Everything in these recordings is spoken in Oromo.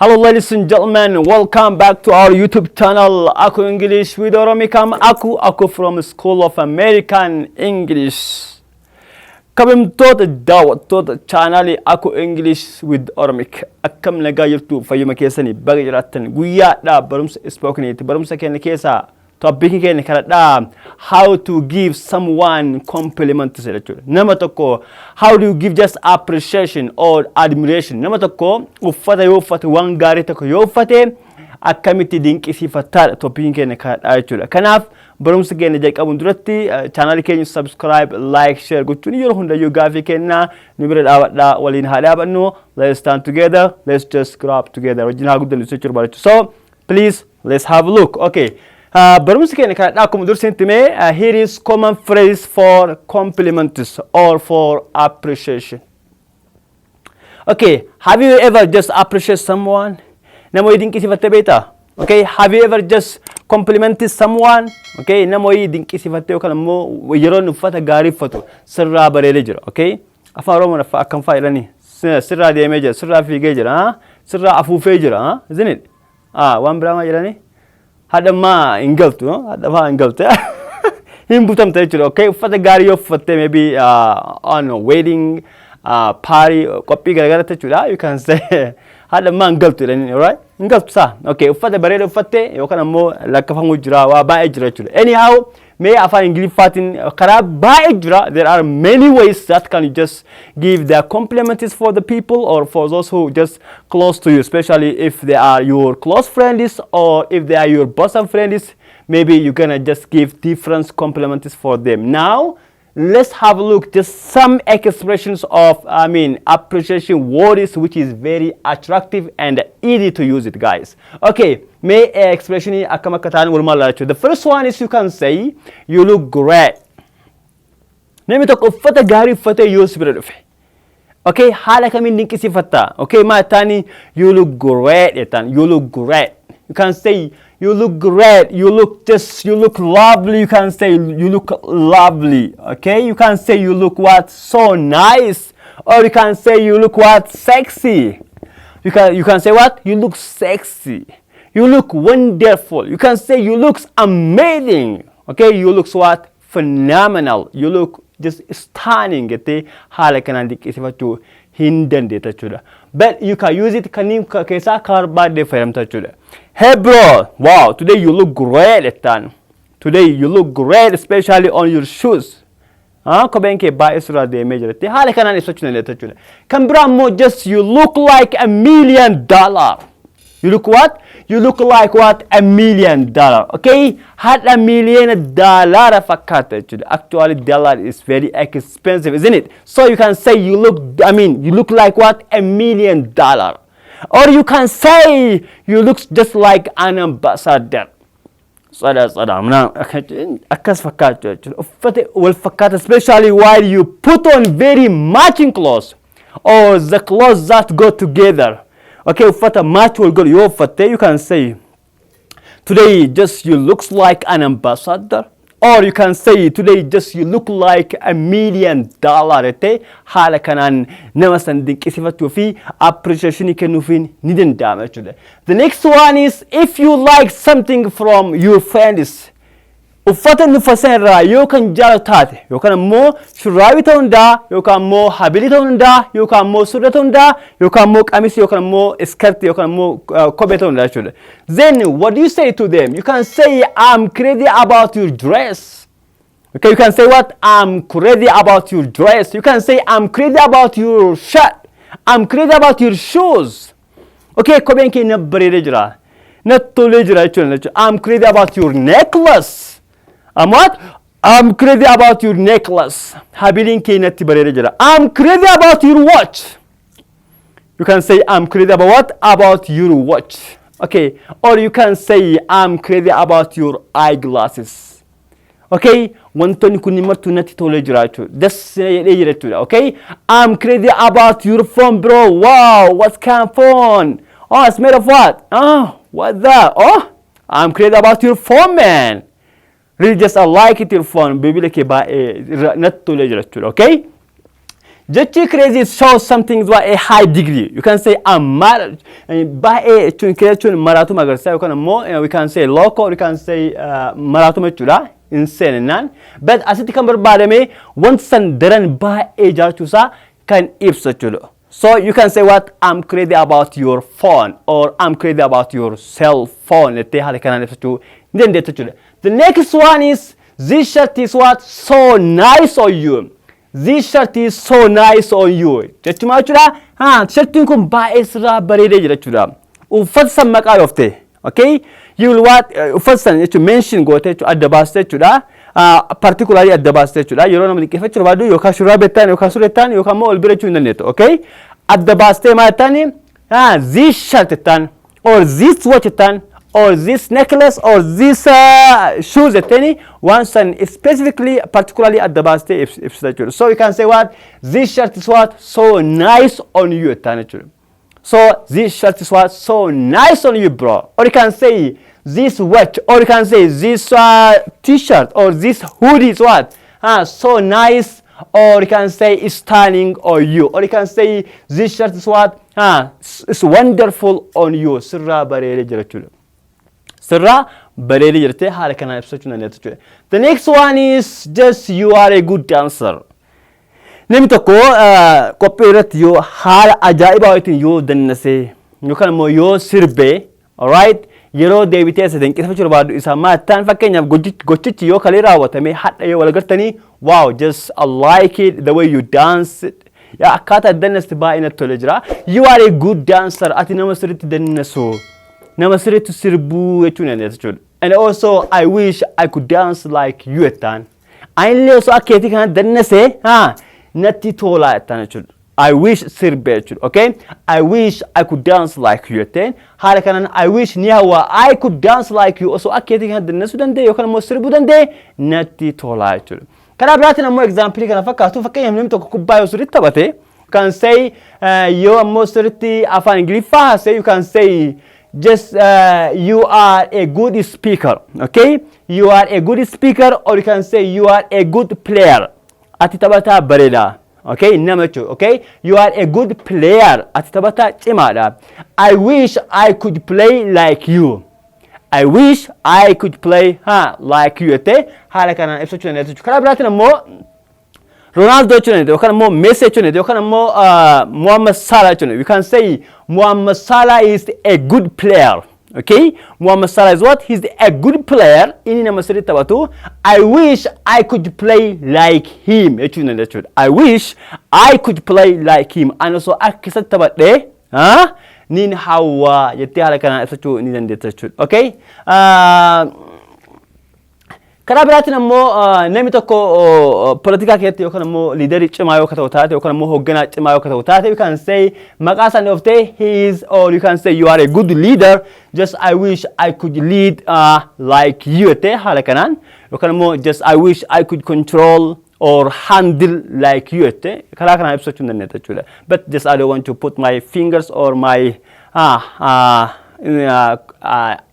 Hello ladies and gentlemen, welcome back to our YouTube channel Aku English with Oromic. I'm Aku from School of American English. Kabamtoota daawwattoota channel Aku English with Oromic. Akkam nagaa jirtu fayyuma keessanii baga jiraattan guyyaadhaa barumsa spokenity barumsa keenya keessaa topic keenya kanadhaa how to give someone compliment jechuudha. Nama tokko how do you give just appreciation or admiration. Nama tokko uffata yoo uffate waan gaarii tokko yoo uffate akkamitti dinqisiifattadha topic keenya kanadhaa jechuudha. Kanaaf barumsa keenya jalqabuun duratti channel keenya subscribe, like, share gochuun yeroo hundayyuu gaafii kenna nu bira dhaabadhaa waliin haa dhaabannu. Let's stand together, let's just grab together wajjin haa guddannu jechuudha barachuu. So please let's have a look. Okay. Barumsa keenya kanadhaa akkuma dursinti mee here is common phrase for compliments or for appreciation. Okay, have you ever just appreciate someone? Namoonni dinqisiifattee beektaa? Okay, have you ever just complimented someone? Okay, namoonni dinqisiifattee yookaan immoo yeroo uffata gaarii uffatu sirraa bareedee jira. Okay, afaan Oromoon akkam faayidanii sirraa deemee jira, sirraa fiigee jira, sirraa afuufee jira, isn't it? Waan biraa maa jedhanii? Hadama ingaltu, no? Hadama ingaltu. Himbutamte jechuudha. Okay, uffata gaarii yoo uffatte maybe on a wedding party qophii garagaraa jechuudha. You can say hadama ingaltu jedhanii, alright? Ingaltu saa. Okay, uffata bareeda uffatte yookaan ammoo lakkafamuu jira, waa baay'ee jira jechuudha. Anyhow, may afaan ingiliffaatiin karaa baay'ee jira. There are many ways that can you just give their compliments for the people or for those who just close to you, especially if they are your close friends or if they are your bosom friends. Maybe you're gonna just give different compliments for them. Now, let's have a look just some expressions of appreciation words which is very attractive and easy to use it, guys. Okay, may expression akkam akka ta'an walumaa laachuu. The first one is you can say you look great. Namni tokko uffata gaarii uffatee yoo si bira dhufe. Okay, haala kamiin dinqisiifatta. Okay, maa taani you look great etan. You look great. You can say you look great, you look lovely, you can say you look lovely, okay? You can say you look what? So nice. Or you can say you look what? Sexy. You can say what? You look sexy. You look wonderful. You can say you look amazing. Okay? You look what? Phenomenal. You look just stunning. Okay? Haala kanaan dinqisiifachuu hin dandeetta jechuudha. But you can use it kanneen keessaa kaarbaadee fayyadamta jechuudha. Hey bro, wow, today you look great etan. Today you look great, especially on your shoes. Kopheen kee baay'ee sirraa deemee jirti. Haala kanaan ibsachuu dandeetta jechuudha. Kan biraa immoo just you look like $1 million. You look what? You look like what? $1 million. Okay? $1 million fakkaata jechuudha. Actually, dollar is very expensive, isn't it? So you can say you look like what? $1 million. Or you can say you look just like an ambassador. Akkas fakkaatu jechuudha. Uffata wal fakkaata, especially while you put on very matching clothes or the clothes that go together. Okay, uffata match will go. You uffatte, you can say today just you looks like an ambassador. Or you can say today just you look like $1 million. Haala kanaan nama san dinqisiifachuu fi appreciation kennuufiin ni danda'ama jechuudha. The next one is if you like something from your friends. Uffata nufasan irraa yoo kan jaalatu taate yookaan immoo shurraabii ta'uu danda'a yookaan immoo habilii ta'uu danda'a yookaan immoo surree ta'uu danda'a yookaan immoo qamisii yookaan immoo iskertii yookaan immoo kophee ta'uu danda'a jechuudha. Then what do you say to them? You can say I'm crazy about your dress. Okay, you can say what? I'm crazy about your dress. You can say I'm crazy about your shirt. I'm crazy about your shoes. Okay, kopheen kee na bareedee jira. Na tolee jira jechuudha. I'm crazy about your necklace. What? I'm crazy about your necklace. Habiliin kee natti bareedee jira. I'm crazy about your watch. You can say I'm crazy about what? About your watch. Okay. Or you can say I'm crazy about your eyeglasses. Okay. Wantoonni kun martuu natti tolee jira jechuudha. Das jedhee jira jechuudha. Okay. I'm crazy about your phone, bro. Wow. What kind of phone? Oh, it's made of what? Oh, what's that? Oh, I'm crazy about your phone, man. Really just I like it your phone. Baby like ba not to leisure, okay? jechi crazy shows something to a high degree. You can say I'm mad. Baay'ee jechuun jechuun maraatuma agarsiisa yookaan ammoo we can say loco, we can say maraatuma jechuudha. Insane naan. But asitti kan barbaadame wanti san daran baay'ee jaachuusaa kan ibsu jechuudha. So you can say what I'm crazy about your phone or I'm crazy about your cell phone. Let's say kanaan ibsachuu ni dandeetta jechuudha. The next one is this shirt is what so nice on you. This shirt is so nice on you. Jechuun jechuudha. Shirtiin kun baay'ee sirraa bareedee jira jechuudha. Uffata san maqaa dhofte. Okay? You will what uffata san jechuun mention goote jechuudha adda baastee jechuudha. Particularly adda baastee jechuudha. Yeroo nama dinqisiifachuu barbaadu yookaan shurraaba jettaan yookaan sura jettaan yookaan immoo ol bira jechuu hin dandeettu. Okay? Adda baastee maal jettaani? This shirt jettaan or this watch jettaan or this necklace or this shoes jettani one san specifically particularly adda baastee ibsita jechuudha. So you can say what this shirt is what so nice on you jettaan jechuudha. So this shirt is what so nice on you, bro. Or you can say this watch, or you can say this t-shirt, or this hoodie is what so nice, or you can say it's stunning on you, or you can say this shirt is what it's wonderful on you. Sirraa bareedee jira jechuudha. Sirraa bareedee jirte haala kanaan ibsachuu dandeetta jechuudha. The next one is just you are a good dancer. Namni tokko qophii irratti yoo haala ajaa'ibaatiin yoo dannasee yookaan immoo yoo sirbee, alright, yeroo deebitee isa dinqisiifachuu barbaadu isa maattaan fakkeenyaaf gochichi yoo kalee raawwatamee hadha yoo wal gartanii wow, just I like it the way you dance it. Yaa akkaataa dannasti baay'ee natti tolee jira. You are a good dancer. Ati nama sirriitti dannasu. Nama sirriitti sirbuu jechuun dandeessa jechuudha. And also I wish I could dance like you jettaan. Anillee osoo akkeetii kana dannasee natti tolaa jettaan jechuudha. I wish sirbee jechuudha. Okay? I wish I could dance like you jetteen. Haala kanaan I wish ni hawwa I could dance like you osoo akkeetii kana dannasuu danda'e yookaan immoo sirbuu danda'e natti tolaa jechuudha. Karaa biraatiin ammoo example kana fakkaatu fakkeenyaaf namni tokko kubbaa yoo sirriitti taphate you can say yoo ammoo sirriitti afaan Ingiliffaa haasa'e you can say just you are a good speaker. Okay? You are a good speaker or you can say you are a good player. Ati taphataa bareedaa. Okay? Nama jechuudha. Okay? You are a good player. Ati taphataa cimaadha. I wish I could play like you. I wish I could play like you jette haala kanaan ibsachuu dandeessa jechuudha. Karaa biraatiin ammoo Ronaldo jechuun yookaan ammoo Messi jechuun yookaan ammoo Muhammad Salah jechuun you can say Muhammad Salah is a good player. Okay? Muhammad Salah is what? He's a good player. Inni nama sirriitti taphatu. I wish I could play like him jechuun jechuudha. I wish I could play like him. Ani osoo akka isatti taphadhee nin hawwa jettee haala kanaan ibsachuu ni dandeessa jechuudha. Okay? Karaa biraatiin ammoo namni tokko politikaa keessatti yookaan ammoo liidarii cimaa yoo ta'u taate yookaan ammoo hoogganaa cimaa yoo ta'u taate you can say maqaa isaanii oftee he is or you can say you are a good leader. Just I wish I could lead like you jettee haala kanaan yookaan ammoo just I wish I could control or handle like you jettee karaa kanaan ibsachuu dandeessa jechuudha. But just I don't want to put my fingers or my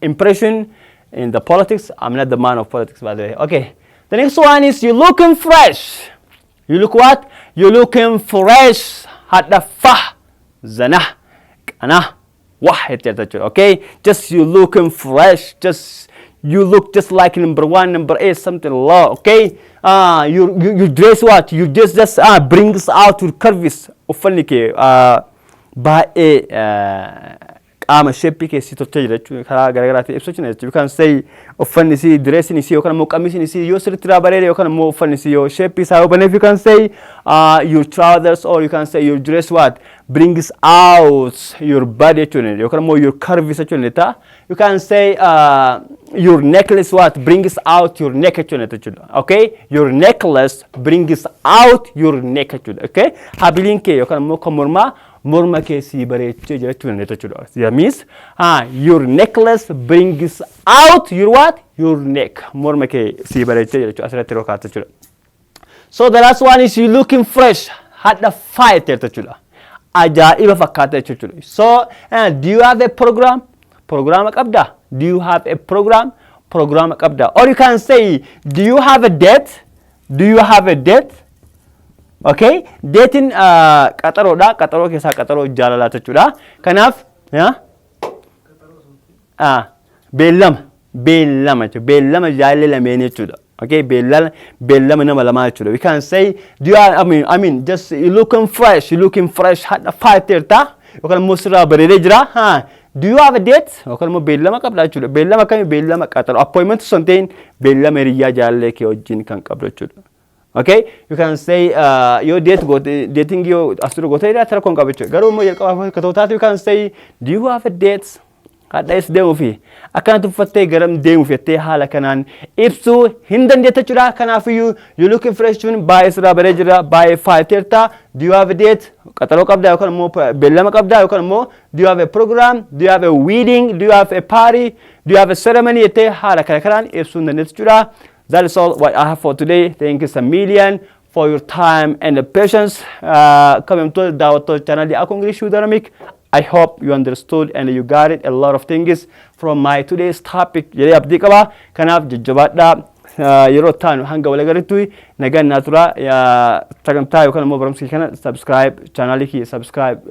impression in the politics. I'm not the man of politics, by the way. Okay. The next one is you looking fresh. You look what? You looking fresh. Hadda fa zana kana wah. Okay. Just you looking fresh. Just you look just like number 1, number 8, something low. Okay. You dress what? You just brings out your curves. Uffanni ke baay'ee qaama shape keessi tolchee jira jechuudha. Karaa garaagaraatiin ibsachuu dandeessa. You can say uffanni si dressing si yookaan ammoo qamisni si yoo sirriitti bareede yookaan ammoo uffanni si yoo shape isaa yoo baneef you can say your trousers or you can say your dress what brings out your body jechuudha yookaan ammoo your curves jechuudha. You can say your necklace what brings out your neck jechuudha. Okay? Your necklace brings out your neck jechuudha. Okay? Habiliin kee yookaan ammoo kan morma keessi bareechee jira jechuudha. That means your necklace brings out your what? Your neck. Morma keessi bareechee jira jechuudha. Asirratti yeroo kaa'atu jechuudha. So the last one is you looking fresh. Hadda fight jechuudha. Ajaa'iba fakkaata jechuudha. So do you have a program? Program qabda. Do you have a program? Program qabda. Or you can say do you have a date? Do you have a date? Okay? Dating qaxaroodha. Qaxaroo keessaa qaxaroo jaalalaa jechuudha. Kanaaf beellama jechuudha. Beellama jaalallee lameen jechuudha. Okay? Beellama nama lamaa jechuudha. We can say, do you are, I mean, just you looking fresh. Hadda faayiteerta. Yookaan immoo sirraa bareedee jira. Do you have a date? Yookaan immoo beellama qabda jechuudha. Beellama kamii? Beellama qaxaroo. Appointment sun ta'in beellama hiriyaa jaalallee kee wajjin kan qabdu jechuudha. Okay, you can say your date dating you asuru go tayda tara kon qabacho garu mo yelqa ka tawtaatu you can say, do you have a date? Hadda is deemu fi akana tufatte garam deemu fette hala kanan ibsuu hindan date chura kana for you looking fresh by sirraa bareedee jira by faayiteerta. Do you have a date? Qaxaroo qabda yookaan immoo beellama qabda yookaan immoo do you have a program? Do you have a wedding? Do you have a party? Do you have a ceremony? Ete hala kanan ibsuu dandeettu chura. That is all what I have for today. Thank you a million for your time and the patience. Coming to the channel, the Aku English with Oromic. I hope you understood and you got it a lot of things from my today's topic. Jira Abdii qaba. Kanaaf jajjabaadha. Yeroo taanu hanga wal agarrutti nagaan natura sagantaa yookaan immoo barumsa kana subscribe channel kii subscribe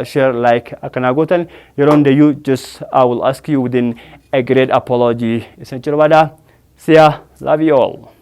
share like akkana gootan yeroo hundayyuu just I will ask you within a great apology. Isin jira baada. See ya. Love you all.